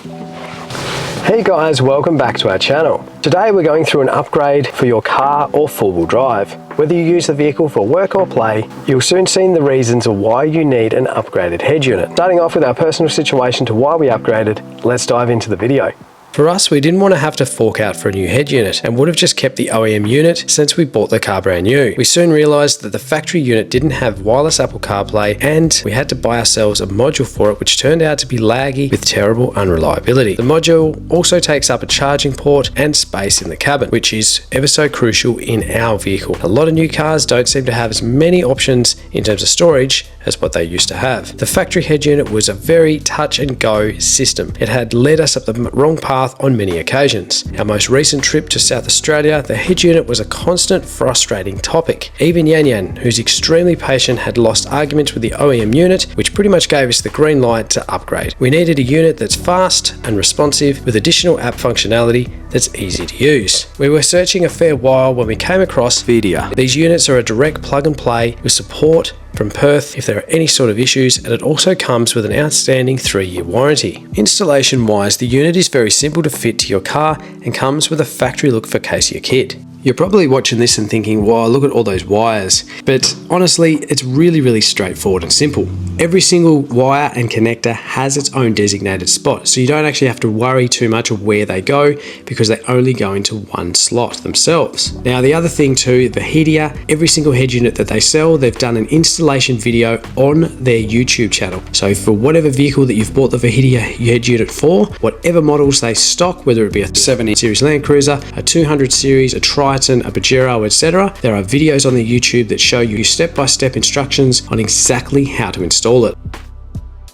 Hey guys, welcome back to our channel. Today we're going through an upgrade for your car or four-wheel drive. Whether you use the vehicle for work or play, you'll soon see the reasons of why you need an upgraded head unit. Starting off with our personal situation to why we upgraded, let's dive into the video. For us, we didn't want to have to fork out for a new head unit and would have just kept the OEM unit since we bought the car brand new. We soon realised that the factory unit didn't have wireless Apple CarPlay and we had to buy ourselves a module for it, which turned out to be laggy with terrible unreliability. The module also takes up a charging port and space in the cabin, which is ever so crucial in our vehicle. A lot of new cars don't seem to have as many options in terms of storage as what they used to have. The factory head unit was a very touch and go system. It had led us up the wrong path on many occasions. Our most recent trip to South Australia, the head unit was a constant frustrating topic. Even Yan Yan, who's extremely patient, had lost arguments with the OEM unit, which pretty much gave us the green light to upgrade. We needed a unit that's fast and responsive with additional app functionality that's easy to use. We were searching a fair while when we came across Vhedia. These units are a direct plug and play with support from Perth if there are any sort of issues, and it also comes with an outstanding 3-year warranty. Installation wise, the unit is very simple to fit to your car and comes with a factory look for case your kid. You're probably watching this and thinking, wow, look at all those wires. But honestly, it's really straightforward and simple. Every single wire and connector has its own designated spot, so you don't actually have to worry too much of where they go because they only go into one slot themselves. Now, the other thing too, Vhedia, every single head unit that they sell, they've done an installation video on their YouTube channel. So for whatever vehicle that you've bought the Vhedia head unit for, whatever models they stock, whether it be a 70 series Land Cruiser, a 200 series, a Triton, a Pajero, etc., there are videos on the YouTube that show you step-by-step instructions on exactly how to install it.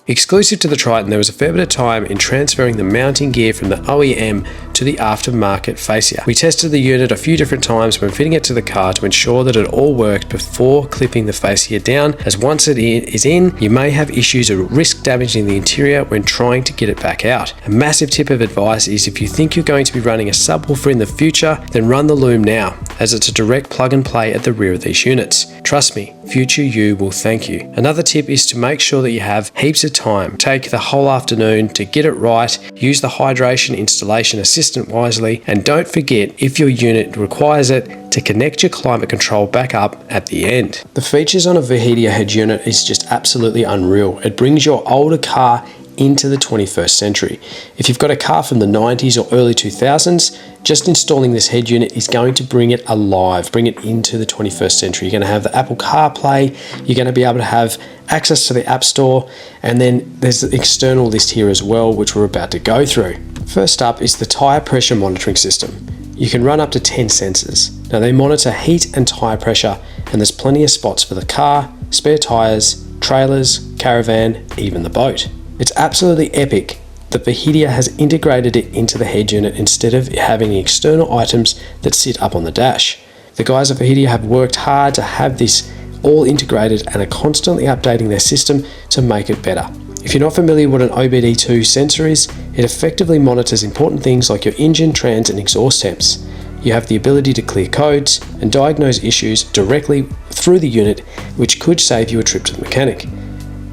Exclusive to the Triton, there was a fair bit of time in transferring the mounting gear from the OEM to the aftermarket fascia. We tested the unit a few different times when fitting it to the car to ensure that it all worked before clipping the fascia down, as once it is in, you may have issues or risk damaging the interior when trying to get it back out. A massive tip of advice is if you think you're going to be running a subwoofer in the future, then run the loom now, as it's a direct plug and play at the rear of these units. Trust me, future you will thank you. Another tip is to make sure that you have heaps of time. Take the whole afternoon to get it right, use the hydration installation assistant wisely, and don't forget, if your unit requires it, to connect your climate control back up at the end. The features on a Vhedia head unit is just absolutely unreal. It brings your older car into the 21st century. If you've got a car from the 90s or early 2000s, just installing this head unit is going to bring it alive, bring it into the 21st century. You're going to have the Apple CarPlay, you're going to be able to have access to the App Store, and then there's the external list here as well, which we're about to go through. First up is the tyre pressure monitoring system. You can run up to 10 sensors. Now they monitor heat and tyre pressure, and there's plenty of spots for the car, spare tyres, trailers, caravan, even the boat. It's absolutely epic that Vhedia has integrated it into the head unit instead of having external items that sit up on the dash. The guys at Vhedia have worked hard to have this all integrated and are constantly updating their system to make it better. If you're not familiar with what an OBD2 sensor is, it effectively monitors important things like your engine, trans and exhaust temps. You have the ability to clear codes and diagnose issues directly through the unit, which could save you a trip to the mechanic.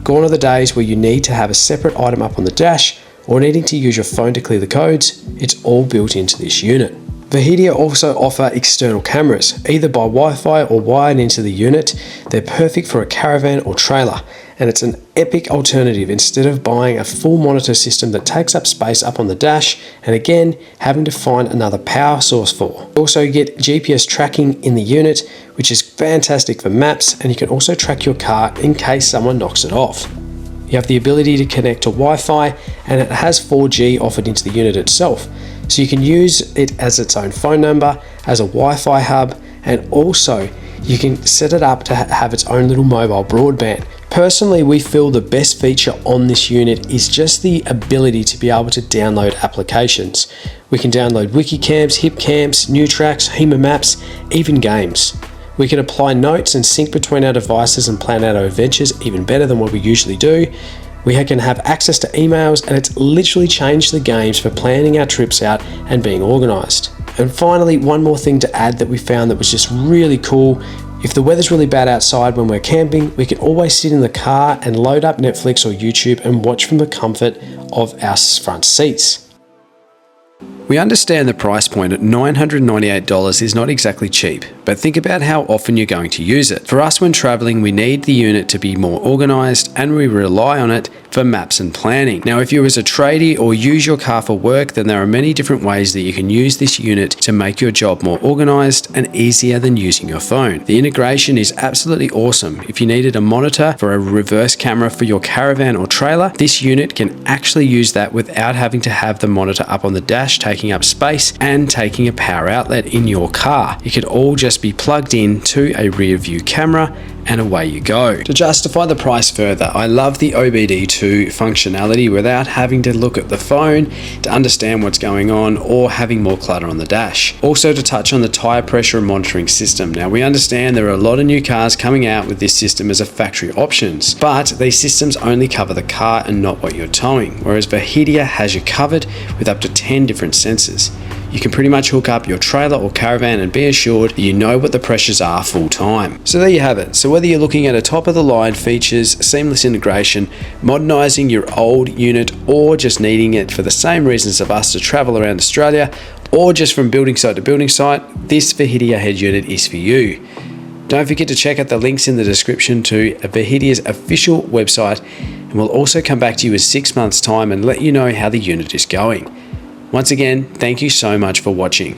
Gone are the days where you need to have a separate item up on the dash or needing to use your phone to clear the codes. It's all built into this unit. Vhedia also offer external cameras, either by Wi-Fi or wired into the unit. They're perfect for a caravan or trailer, and it's an epic alternative instead of buying a full monitor system that takes up space up on the dash and again having to find another power source for. You also get GPS tracking in the unit, which is fantastic for maps, and you can also track your car in case someone knocks it off. You have the ability to connect to Wi-Fi, and it has 4G offered into the unit itself. So you can use it as its own phone number, as a Wi-Fi hub, and also you can set it up to have its own little mobile broadband. Personally, we feel the best feature on this unit is just the ability to be able to download applications. We can download Wikicamps, HipCamps, NewTracks, HEMA Maps, even games. We can apply notes and sync between our devices and plan out our adventures even better than what we usually do. We can have access to emails, and it's literally changed the games for planning our trips out and being organised. And finally, one more thing to add that we found that was just really cool If the weather's really bad outside when we're camping, we can always sit in the car and load up Netflix or YouTube and watch from the comfort of our front seats. We understand the price point at $998 is not exactly cheap, but think about how often you're going to use it. For us when traveling, we need the unit to be more organized and we rely on it for maps and planning. Now, if you as a tradie or use your car for work, then there are many different ways that you can use this unit to make your job more organized and easier than using your phone. The integration is absolutely awesome. If you needed a monitor for a reverse camera for your caravan or trailer, this unit can actually use that without having to have the monitor up on the dash, taking up space and taking a power outlet in your car. It could all just be plugged in to a rear view camera and away you go. To justify the price further, I love the OBD2 functionality without having to look at the phone to understand what's going on or having more clutter on the dash. Also, to touch on the tire pressure and monitoring system. Now, we understand there are a lot of new cars coming out with this system as a factory options, but these systems only cover the car and not what you're towing, whereas Vhedia has you covered with up to 10 different sensors. You can pretty much hook up your trailer or caravan and be assured that you know what the pressures are full time. So there you have it. So whether you're looking at a top of the line features, seamless integration, modernizing your old unit, or just needing it for the same reasons of us to travel around Australia, or just from building site to building site, this Vhedia head unit is for you. Don't forget to check out the links in the description to Vhedia's official website, and we'll also come back to you in 6 months' time and let you know how the unit is going. Once again, thank you so much for watching.